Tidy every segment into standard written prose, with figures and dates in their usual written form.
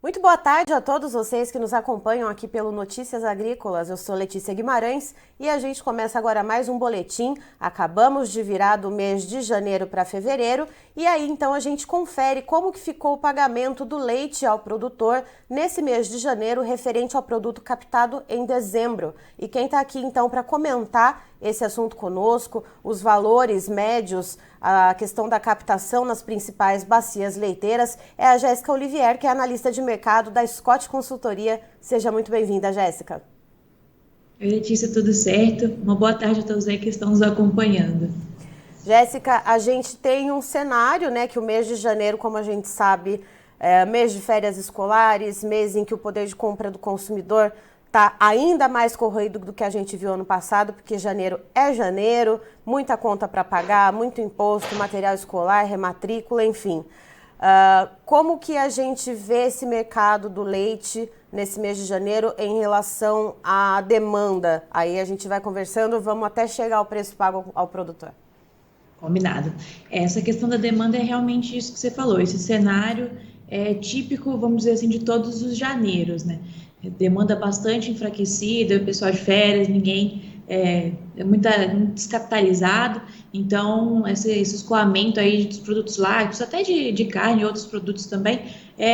Muito boa tarde a todos vocês que nos acompanham aqui pelo Notícias Agrícolas. Eu sou Letícia Guimarães e a gente começa agora mais um boletim. Acabamos de virar do mês de janeiro para fevereiro e aí então a gente confere como que ficou o pagamento do leite ao produtor nesse mês de janeiro referente ao produto captado em dezembro. E quem está aqui então para comentar esse assunto conosco, os valores médios, a questão da captação nas principais bacias leiteiras, é a Jéssica Olivier, que é analista de mercado da Scott Consultoria. Seja muito bem-vinda, Jéssica. Oi, Letícia, tudo certo? Uma boa tarde a todos aí que estão nos acompanhando. Jéssica, a gente tem um cenário, né, que o mês de janeiro, como a gente sabe, é mês de férias escolares, mês em que o poder de compra do consumidor está ainda mais corroído do que a gente viu ano passado, porque janeiro é janeiro, muita conta para pagar, muito imposto, material escolar, rematrícula, enfim. Como que a gente vê esse mercado do leite nesse mês de janeiro em relação à demanda? Aí a gente vai conversando, vamos até chegar ao preço pago ao produtor. Combinado. Essa questão da demanda é realmente isso que você falou. Esse cenário é típico, vamos dizer assim, de todos os janeiros, né? Demanda bastante enfraquecida, o pessoal de férias, ninguém muito descapitalizado, então esse escoamento aí dos produtos lácteos, até de carne e outros produtos também,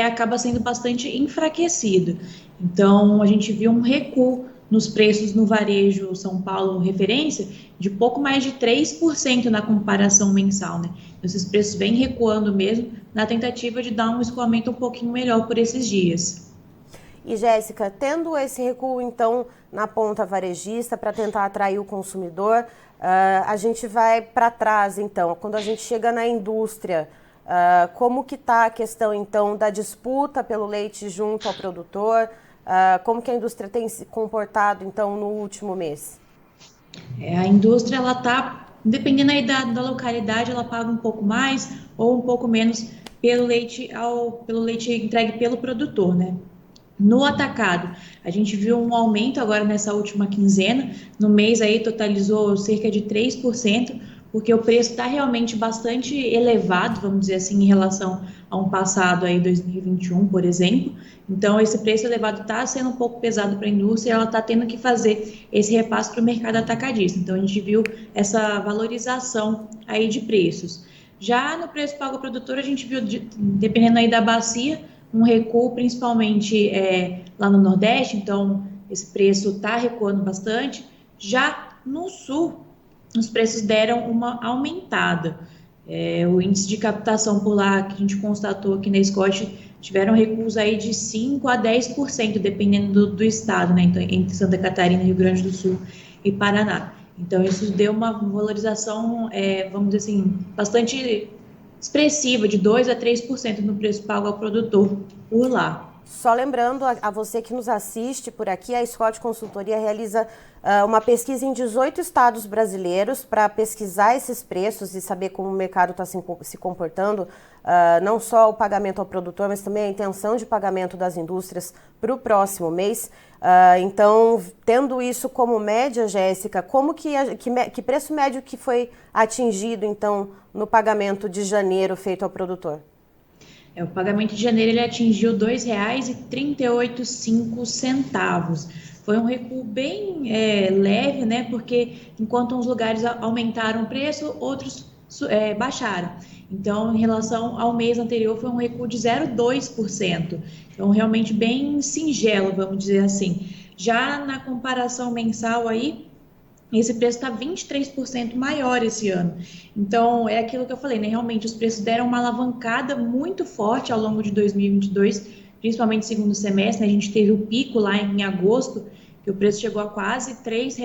acaba sendo bastante enfraquecido. Então a gente viu um recuo nos preços no varejo São Paulo referência de pouco mais de 3% na comparação mensal, né? Esses preços vêm recuando mesmo na tentativa de dar um escoamento um pouquinho melhor por esses dias. E, Jéssica, tendo esse recuo, então, na ponta varejista para tentar atrair o consumidor, a gente vai para trás, então. Quando a gente chega na indústria, como que está a questão, então, da disputa pelo leite junto ao produtor? Como que a indústria tem se comportado, então, no último mês? A indústria, ela está, dependendo aí da localidade, ela paga um pouco mais ou um pouco menos pelo leite entregue pelo produtor, né? No atacado, a gente viu um aumento agora nessa última quinzena, no mês aí totalizou cerca de 3%, porque o preço está realmente bastante elevado, vamos dizer assim, em relação a um passado aí, 2021, por exemplo. Então, esse preço elevado está sendo um pouco pesado para a indústria, ela está tendo que fazer esse repasse para o mercado atacadista. Então, a gente viu essa valorização aí de preços. Já no preço pago ao produtor, a gente viu, dependendo aí da bacia, um recuo principalmente lá no Nordeste, então esse preço está recuando bastante. Já no Sul, os preços deram uma aumentada. O índice de captação por lá, que a gente constatou aqui na Scott, tiveram recuos aí de 5 a 10%, dependendo do estado, né? Então, entre Santa Catarina, Rio Grande do Sul e Paraná. Então, isso deu uma valorização, vamos dizer assim, bastante expressiva, de 2 a 3% no preço pago ao produtor por lá. Só lembrando a você que nos assiste por aqui, a Scott Consultoria realiza uma pesquisa em 18 estados brasileiros para pesquisar esses preços e saber como o mercado está se comportando, não só o pagamento ao produtor, mas também a intenção de pagamento das indústrias para o próximo mês. Então, tendo isso como média, Jéssica, como que preço médio que foi atingido, então, no pagamento de janeiro feito ao produtor? O pagamento de janeiro ele atingiu R$ 2,385. Foi um recuo bem leve, né? Porque enquanto uns lugares aumentaram o preço, outros baixaram. Então, em relação ao mês anterior, foi um recuo de 0,2%. Então, realmente bem singelo, vamos dizer assim. Já na comparação mensal aí, esse preço está 23% maior esse ano. Então, é aquilo que eu falei, né? Realmente, os preços deram uma alavancada muito forte ao longo de 2022, principalmente no segundo semestre, né? A gente teve o pico lá em agosto, que o preço chegou a quase R$ 3.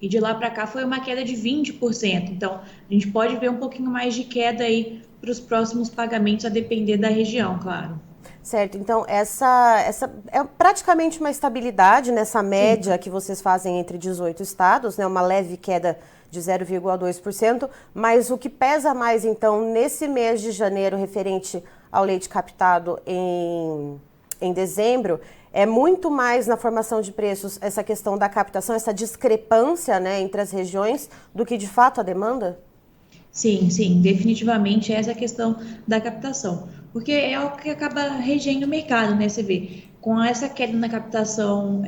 E de lá para cá foi uma queda de 20%. Então, a gente pode ver um pouquinho mais de queda aí para os próximos pagamentos, a depender da região, claro. Certo, então essa é praticamente uma estabilidade nessa Sim. média que vocês fazem entre 18 estados, né? Uma leve queda de 0,2%, mas o que pesa mais então nesse mês de janeiro referente ao leite captado em dezembro é muito mais na formação de preços essa questão da captação, essa discrepância, né, entre as regiões do que de fato a demanda? Sim, sim, definitivamente essa é a questão da captação. porque é algo que acaba regendo o mercado, né? Você vê, com essa queda na captação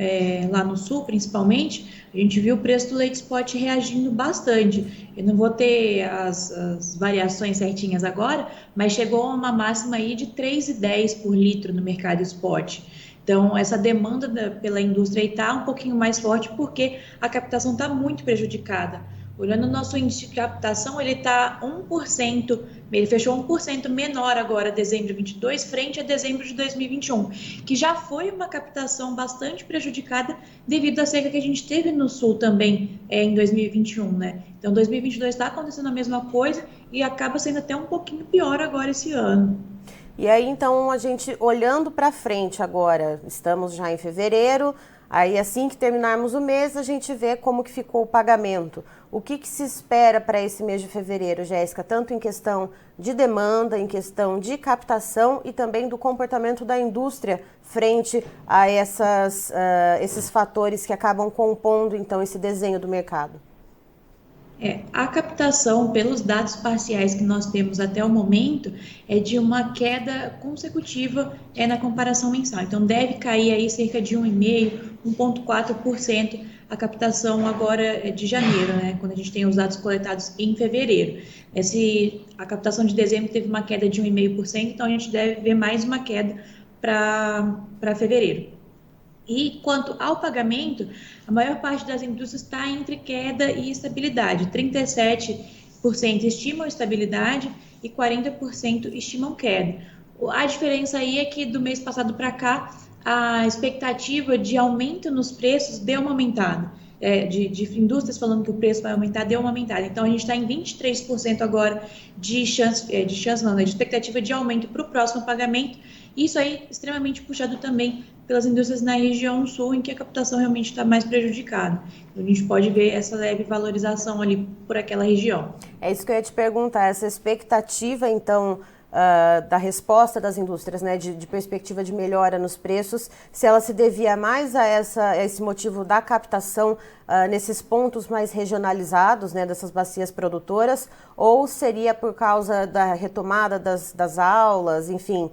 lá no sul, principalmente, a gente viu o preço do leite spot reagindo bastante. Eu não vou ter as variações certinhas agora, mas chegou a uma máxima aí de 3,10 por litro no mercado spot. Então, essa demanda pela indústria está um pouquinho mais forte porque a captação está muito prejudicada. Olhando o nosso índice de captação, ele está 1%, ele fechou 1% menor agora, dezembro de 22, frente a dezembro de 2021, que já foi uma captação bastante prejudicada devido à seca que a gente teve no sul também em 2021, né? Então, 2022 está acontecendo a mesma coisa e acaba sendo até um pouquinho pior agora esse ano. E aí, então, a gente olhando para frente agora, estamos já em fevereiro, aí assim que terminarmos o mês, a gente vê como que ficou o pagamento. O que se espera para esse mês de fevereiro, Jéssica? Tanto em questão de demanda, em questão de captação e também do comportamento da indústria frente a esses fatores que acabam compondo, então, esse desenho do mercado. A captação, pelos dados parciais que nós temos até o momento, é de uma queda consecutiva na comparação mensal. Então, deve cair aí cerca de 1,5%, 1,4% a captação agora de janeiro, né? Quando a gente tem os dados coletados em fevereiro. A captação de dezembro teve uma queda de 1,5%, então a gente deve ver mais uma queda para fevereiro. E quanto ao pagamento, a maior parte das indústrias está entre queda e estabilidade. 37% estimam estabilidade e 40% estimam queda. A diferença aí é que do mês passado para cá, a expectativa de aumento nos preços deu uma aumentada. De indústrias falando que o preço vai aumentar, deu uma aumentada. Então, a gente está em 23% agora de expectativa de aumento para o próximo pagamento. Isso aí extremamente puxado também pelas indústrias na região sul, em que a captação realmente está mais prejudicada. Então, a gente pode ver essa leve valorização ali por aquela região. É isso que eu ia te perguntar, essa expectativa, então, da resposta das indústrias, né, de perspectiva de melhora nos preços, se ela se devia mais a esse motivo da captação nesses pontos mais regionalizados, né, dessas bacias produtoras, ou seria por causa da retomada das aulas, enfim,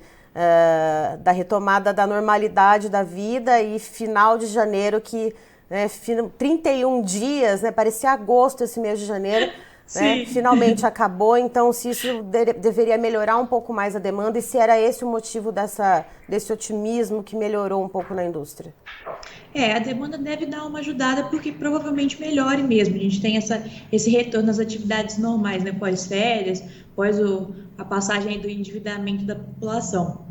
da retomada da normalidade da vida e final de janeiro que 31 dias, né, parecia agosto esse mês de janeiro, né, finalmente acabou, então se isso deveria melhorar um pouco mais a demanda e se era esse o motivo desse otimismo que melhorou um pouco na indústria. A demanda deve dar uma ajudada porque provavelmente melhore mesmo. A gente tem esse retorno às atividades normais, né, pós-férias, após a passagem do endividamento da população.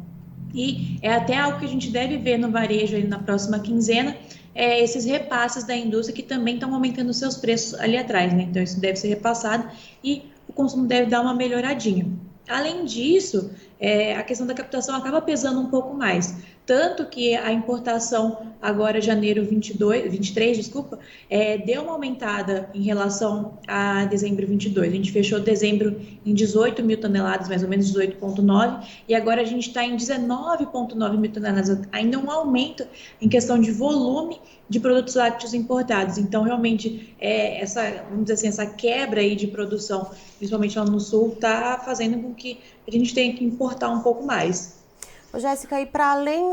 E é até algo que a gente deve ver no varejo aí na próxima quinzena, esses repasses da indústria que também estão aumentando seus preços ali atrás, né? Então isso deve ser repassado e o consumo deve dar uma melhoradinha. Além disso, a questão da captação acaba pesando um pouco mais. Tanto que a importação agora, janeiro 23, desculpa, deu uma aumentada em relação a dezembro 22. A gente fechou dezembro em 18 mil toneladas, mais ou menos 18,9, e agora a gente está em 19,9 mil toneladas, ainda um aumento em questão de volume de produtos lácteos importados. Então, realmente, vamos dizer assim, essa quebra aí de produção, principalmente lá no sul, está fazendo com que a gente tenha que importar um pouco mais. Jéssica, e para além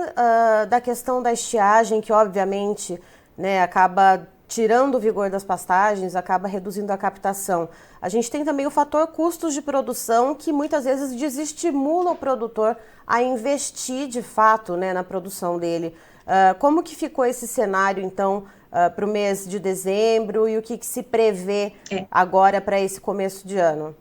da questão da estiagem, que obviamente, né, acaba tirando o vigor das pastagens, acaba reduzindo a captação, a gente tem também o fator custos de produção, que muitas vezes desestimula o produtor a investir de fato, né, na produção dele. Como que ficou esse cenário, então, para o mês de dezembro e o que se prevê agora para esse começo de ano?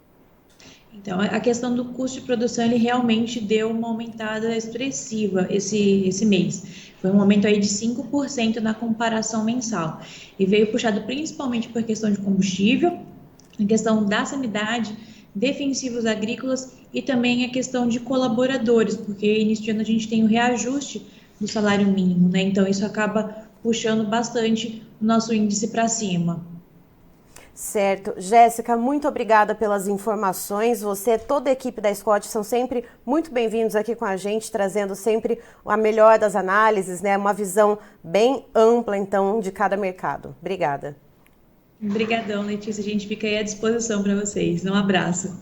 Então, a questão do custo de produção, ele realmente deu uma aumentada expressiva esse mês. Foi um aumento aí de 5% na comparação mensal. E veio puxado principalmente por questão de combustível, a questão da sanidade, defensivos agrícolas e também a questão de colaboradores, porque início de ano a gente tem o reajuste do salário mínimo, né? Então, isso acaba puxando bastante o nosso índice para cima. Certo. Jéssica, muito obrigada pelas informações. Você e toda a equipe da Scott são sempre muito bem-vindos aqui com a gente, trazendo sempre a melhor das análises, né? Uma visão bem ampla, então, de cada mercado. Obrigada. Obrigadão, Letícia. A gente fica aí à disposição para vocês. Um abraço.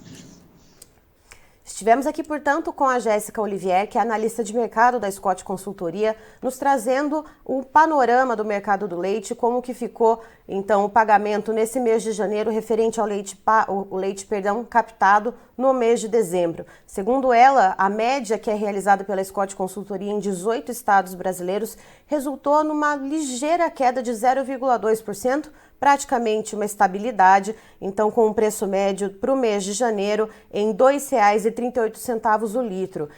Estivemos aqui, portanto, com a Jéssica Olivier, que é analista de mercado da Scott Consultoria, nos trazendo o panorama do mercado do leite, como que ficou, então, o pagamento nesse mês de janeiro referente ao leite, captado no mês de dezembro. Segundo ela, a média que é realizada pela Scott Consultoria em 18 estados brasileiros resultou numa ligeira queda de 0,2%, praticamente uma estabilidade, então com um preço médio para o mês de janeiro em R$ 2,38 o litro.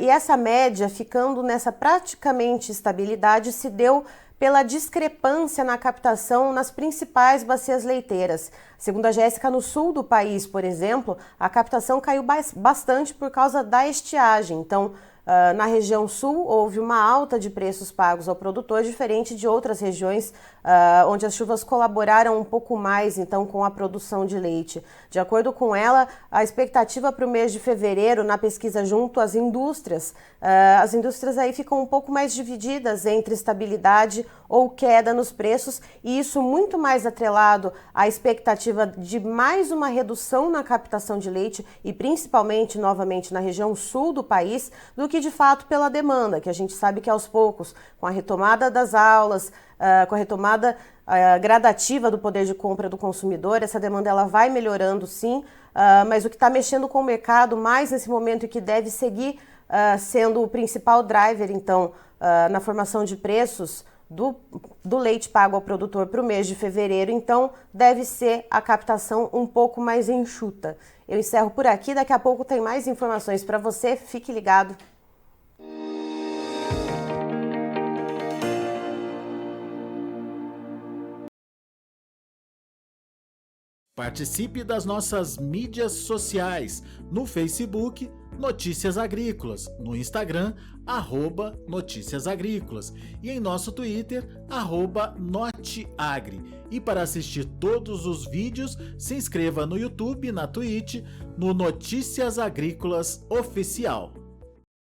E essa média, ficando nessa praticamente estabilidade, se deu pela discrepância na captação nas principais bacias leiteiras. Segundo a Jéssica, no sul do país, por exemplo, a captação caiu bastante por causa da estiagem. Então, na região sul, houve uma alta de preços pagos ao produtor, diferente de outras regiões onde as chuvas colaboraram um pouco mais, então, com a produção de leite. De acordo com ela, a expectativa para o mês de fevereiro, na pesquisa junto às indústrias aí ficam um pouco mais divididas entre estabilidade ou queda nos preços, e isso muito mais atrelado à expectativa de mais uma redução na captação de leite e principalmente, novamente, na região sul do país, do que de fato pela demanda, que a gente sabe que aos poucos, com a retomada das aulas, com a retomada gradativa do poder de compra do consumidor, essa demanda ela vai melhorando sim, mas o que está mexendo com o mercado mais nesse momento e que deve seguir sendo o principal driver, então, na formação de preços do leite pago ao produtor para o mês de fevereiro, então deve ser a captação um pouco mais enxuta. Eu encerro por aqui, daqui a pouco tem mais informações para você, fique ligado. Participe das nossas mídias sociais, no Facebook, Notícias Agrícolas, no Instagram, @Notícias Agrícolas e em nosso Twitter, @Noteagri. E para assistir todos os vídeos, se inscreva no YouTube, na Twitch, no Notícias Agrícolas Oficial.